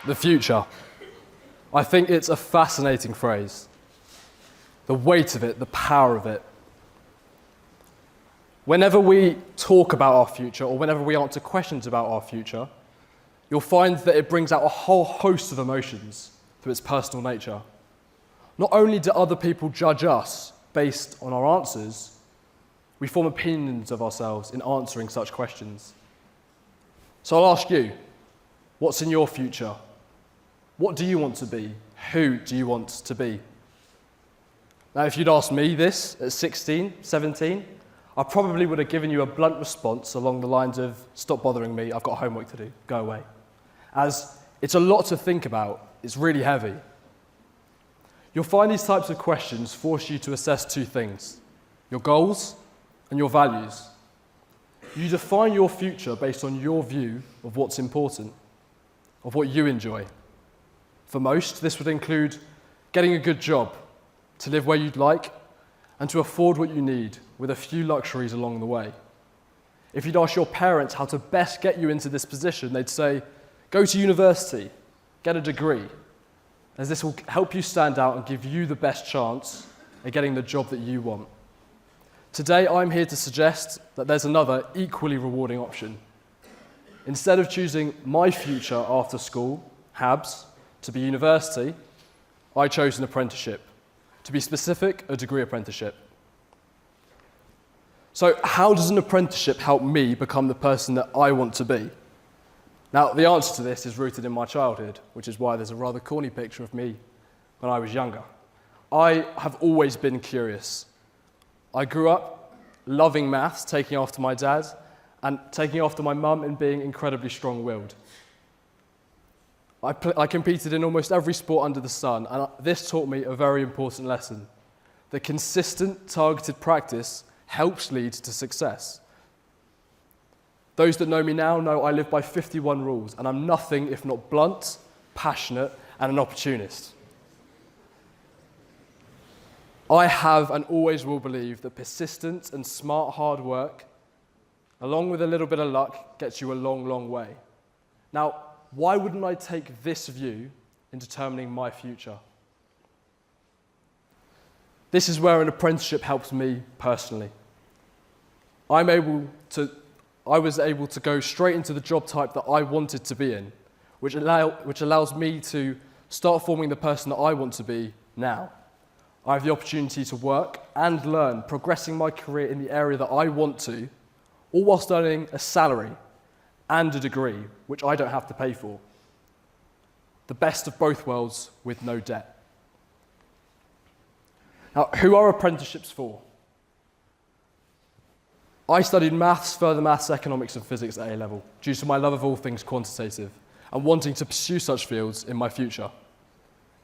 The future. I think it's a fascinating phrase. The weight of it, the power of it. Whenever we talk about our future, or whenever we answer questions about our future, you'll find that it brings out a whole host of emotions through its personal nature. Not only do other people judge us based on our answers, we form opinions of ourselves in answering such questions. So I'll ask you, what's in your future? What do you want to be? Who do you want to be? Now, if you'd asked me this at 16, 17, I probably would have given you a blunt response along the lines of, stop bothering me, I've got homework to do, go away. As it's a lot to think about, it's really heavy. You'll find these types of questions force you to assess two things, your goals and your values. You define your future based on your view of what's important, of what you enjoy. For most, this would include getting a good job, to live where you'd like, and to afford what you need, with a few luxuries along the way. If you'd ask your parents how to best get you into this position, they'd say, go to university, get a degree, as this will help you stand out and give you the best chance at getting the job that you want. Today, I'm here to suggest that there's another equally rewarding option. Instead of choosing my future after school, HABS, to be university, I chose an apprenticeship. To be specific, a degree apprenticeship. So how does an apprenticeship help me become the person that I want to be? Now, the answer to this is rooted in my childhood, which is why there's a rather corny picture of me when I was younger. I have always been curious. I grew up loving maths, taking after my dad, and taking after my mum in being incredibly strong-willed. I competed in almost every sport under the sun, and this taught me a very important lesson. The consistent, targeted practice helps lead to success. Those that know me now know I live by 51 rules, and I'm nothing if not blunt, passionate, and an opportunist. I have and always will believe that persistence and smart hard work, along with a little bit of luck, gets you a long, long way. Now, why wouldn't I take this view in determining my future? This is where an apprenticeship helps me personally. I was able to go straight into the job type that I wanted to be in, which allows me to start forming the person that I want to be now. I have the opportunity to work and learn, progressing my career in the area that I want to, all whilst earning a salary and a degree, which I don't have to pay for. The best of both worlds with no debt. Now, who are apprenticeships for? I studied maths, further maths, economics, and physics at A-level due to my love of all things quantitative and wanting to pursue such fields in my future.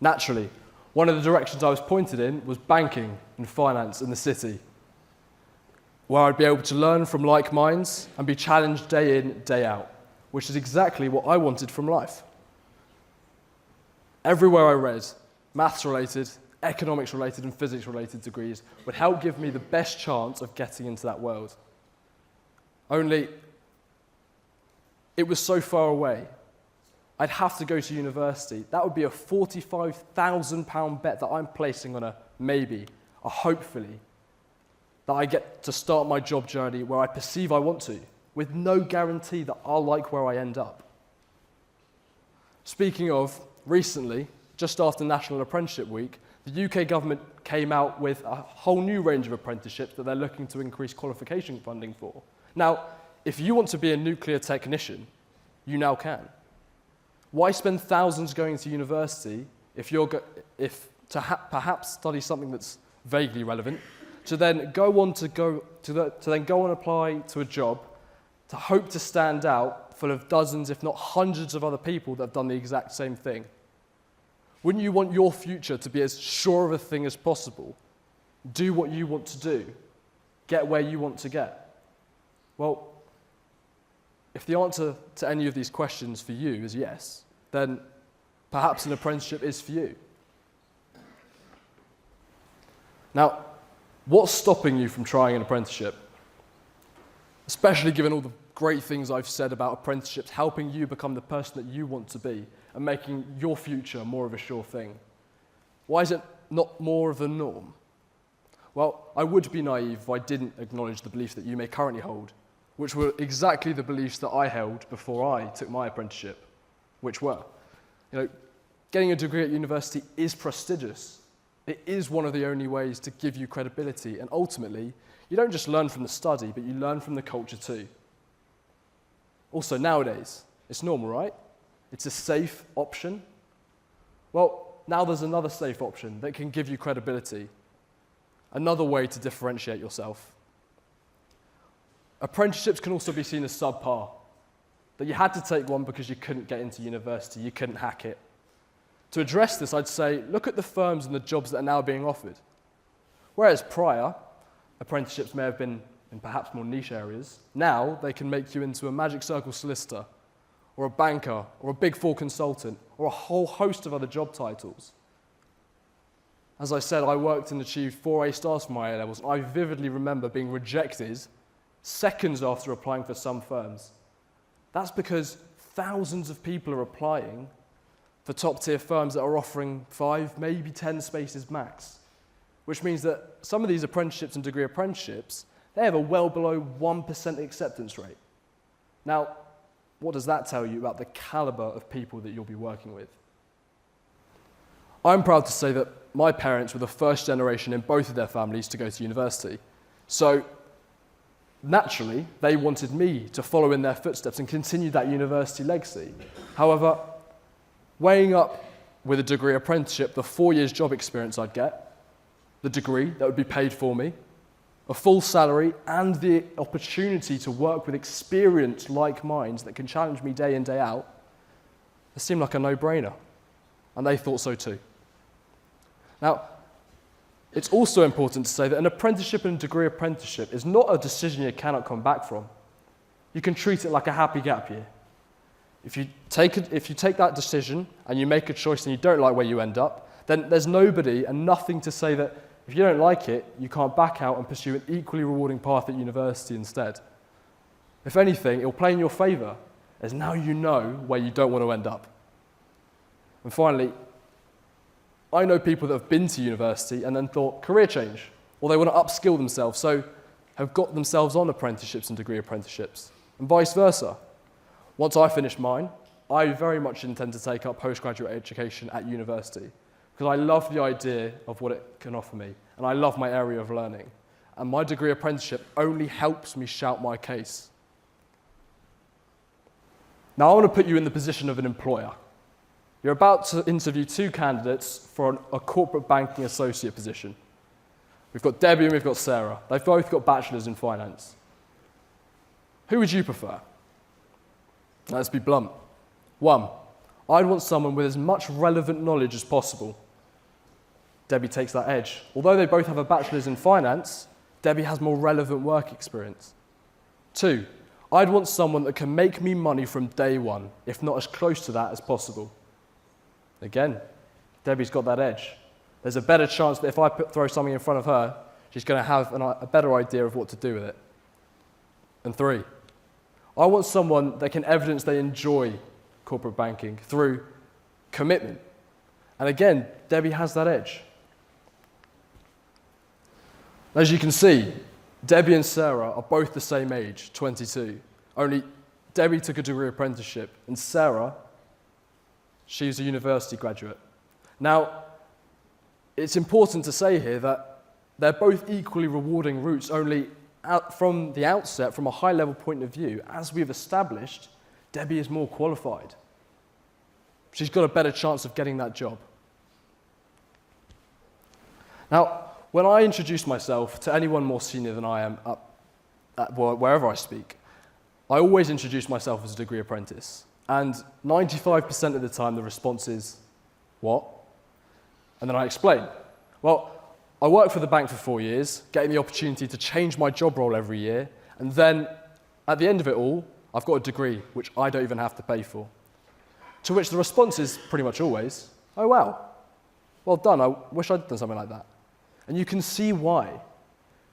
Naturally, one of the directions I was pointed in was banking and finance in the city, where I'd be able to learn from like minds and be challenged day in, day out, which is exactly what I wanted from life. Everywhere I read, maths-related, economics-related, and physics-related degrees would help give me the best chance of getting into that world. Only, it was so far away. I'd have to go to university. That would be a £45,000 bet that I'm placing on a maybe, a hopefully, that I get to start my job journey where I perceive I want to, with no guarantee that I'll like where I end up. Speaking of, recently, just after National Apprenticeship Week, the UK government came out with a whole new range of apprenticeships that they're looking to increase qualification funding for. Now, if you want to be a nuclear technician, you now can. Why spend thousands going to university if perhaps study something that's vaguely relevant, to then go on and apply to a job, to hope to stand out full of dozens, if not hundreds of other people that have done the exact same thing? Wouldn't you want your future to be as sure of a thing as possible? Do what you want to do. Get where you want to get. Well, if the answer to any of these questions for you is yes, then perhaps an apprenticeship is for you. Now, what's stopping you from trying an apprenticeship? Especially given all the great things I've said about apprenticeships helping you become the person that you want to be, and making your future more of a sure thing? Why is it not more of the norm? Well, I would be naive if I didn't acknowledge the beliefs that you may currently hold, which were exactly the beliefs that I held before I took my apprenticeship, which were, getting a degree at university is prestigious. It is one of the only ways to give you credibility, and ultimately, you don't just learn from the study, but you learn from the culture too. Also, nowadays, it's normal, right? It's a safe option. Well, now there's another safe option that can give you credibility. Another way to differentiate yourself. Apprenticeships can also be seen as subpar. That you had to take one because you couldn't get into university, you couldn't hack it. To address this, I'd say, look at the firms and the jobs that are now being offered. Whereas prior, apprenticeships may have been in perhaps more niche areas, now they can make you into a Magic Circle solicitor, or a banker, or a Big Four consultant, or a whole host of other job titles. As I said, I worked and achieved 4 A stars for my A-levels, and I vividly remember being rejected seconds after applying for some firms. That's because thousands of people are applying for top-tier firms that are offering 5, maybe 10 spaces max, which means that some of these apprenticeships and degree apprenticeships, they have a well below 1% acceptance rate. Now, what does that tell you about the caliber of people that you'll be working with? I'm proud to say that my parents were the first generation in both of their families to go to university. So, naturally, they wanted me to follow in their footsteps and continue that university legacy. However, weighing up with a degree apprenticeship the 4 years job experience I'd get, the degree that would be paid for me, a full salary, and the opportunity to work with experienced like minds that can challenge me day in, day out, it seemed like a no-brainer. And they thought so too. Now, it's also important to say that an apprenticeship and degree apprenticeship is not a decision you cannot come back from. You can treat it like a happy gap year. If you take that decision and you make a choice and you don't like where you end up, then there's nobody and nothing to say that if you don't like it, you can't back out and pursue an equally rewarding path at university instead. If anything, it'll play in your favour, as now you know where you don't want to end up. And finally, I know people that have been to university and then thought career change, or they want to upskill themselves, so have got themselves on apprenticeships and degree apprenticeships, and vice versa. Once I finish mine, I very much intend to take up postgraduate education at university, because I love the idea of what it can offer me, and I love my area of learning. And my degree apprenticeship only helps me shout my case. Now I want to put you in the position of an employer. You're about to interview 2 candidates for a corporate banking associate position. We've got Debbie and we've got Sarah. They've both got bachelors in finance. Who would you prefer? Let's be blunt. 1, I'd want someone with as much relevant knowledge as possible. Debbie takes that edge. Although they both have a bachelor's in finance, Debbie has more relevant work experience. 2, I'd want someone that can make me money from day one, if not as close to that as possible. Again, Debbie's got that edge. There's a better chance that if I throw something in front of her, she's going to have a better idea of what to do with it. And 3, I want someone that can evidence they enjoy corporate banking through commitment. And again, Debbie has that edge. As you can see, Debbie and Sarah are both the same age, 22. Only Debbie took a degree apprenticeship, and Sarah, she's a university graduate. Now, it's important to say here that they're both equally rewarding routes, only from the outset, from a high-level point of view, as we've established, Debbie is more qualified. She's got a better chance of getting that job. Now, when I introduce myself to anyone more senior than I am wherever I speak, I always introduce myself as a degree apprentice. And 95% of the time, the response is, what? And then I explain. Well, I worked for the bank for 4 years, getting the opportunity to change my job role every year, and then, at the end of it all, I've got a degree, which I don't even have to pay for. To which the response is pretty much always, oh wow, well done, I wish I'd done something like that. And you can see why.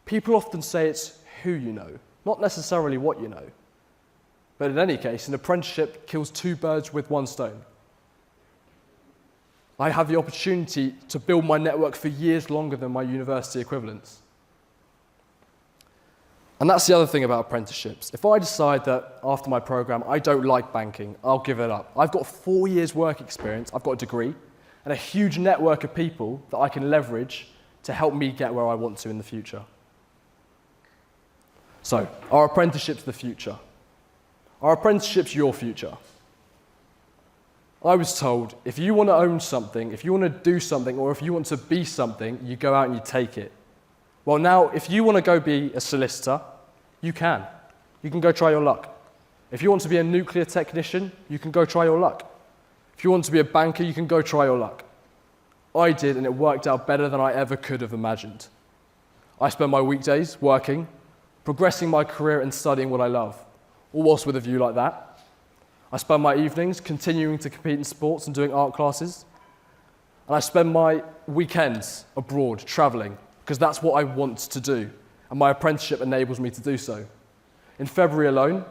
People often say it's who you know, not necessarily what you know. But in any case, an apprenticeship kills 2 birds with 1 stone. I have the opportunity to build my network for years longer than my university equivalents. And that's the other thing about apprenticeships. If I decide that after my program I don't like banking, I'll give it up. I've got 4 years work experience, I've got a degree, and a huge network of people that I can leverage to help me get where I want to in the future. So, are apprenticeships the future? Are apprenticeships your future? I was told, if you want to own something, if you want to do something, or if you want to be something, you go out and you take it. Well now, if you want to go be a solicitor, you can. You can go try your luck. If you want to be a nuclear technician, you can go try your luck. If you want to be a banker, you can go try your luck. I did, and it worked out better than I ever could have imagined. I spend my weekdays working, progressing my career and studying what I love, all whilst with a view like that. I spend my evenings continuing to compete in sports and doing art classes. And I spend my weekends abroad, traveling, because that's what I want to do. And my apprenticeship enables me to do so. In February alone,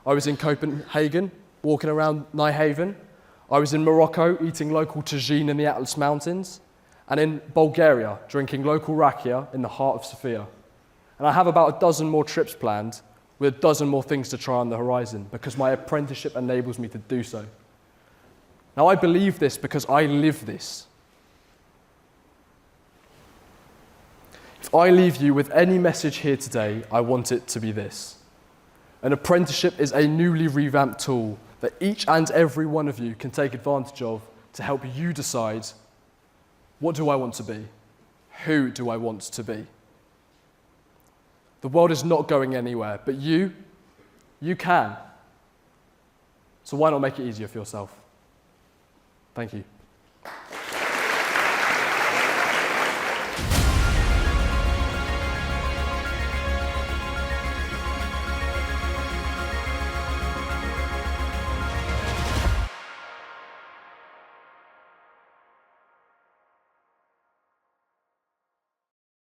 I was in Copenhagen, walking around Nijhaven. I was in Morocco, eating local tagine in the Atlas Mountains. And in Bulgaria, drinking local rakia in the heart of Sofia. And I have about a dozen more trips planned, with a dozen more things to try on the horizon, because my apprenticeship enables me to do so. Now, I believe this because I live this. If I leave you with any message here today, I want it to be this. An apprenticeship is a newly revamped tool that each and every one of you can take advantage of to help you decide, what do I want to be? Who do I want to be? The world is not going anywhere, but you can. So why not make it easier for yourself? Thank you.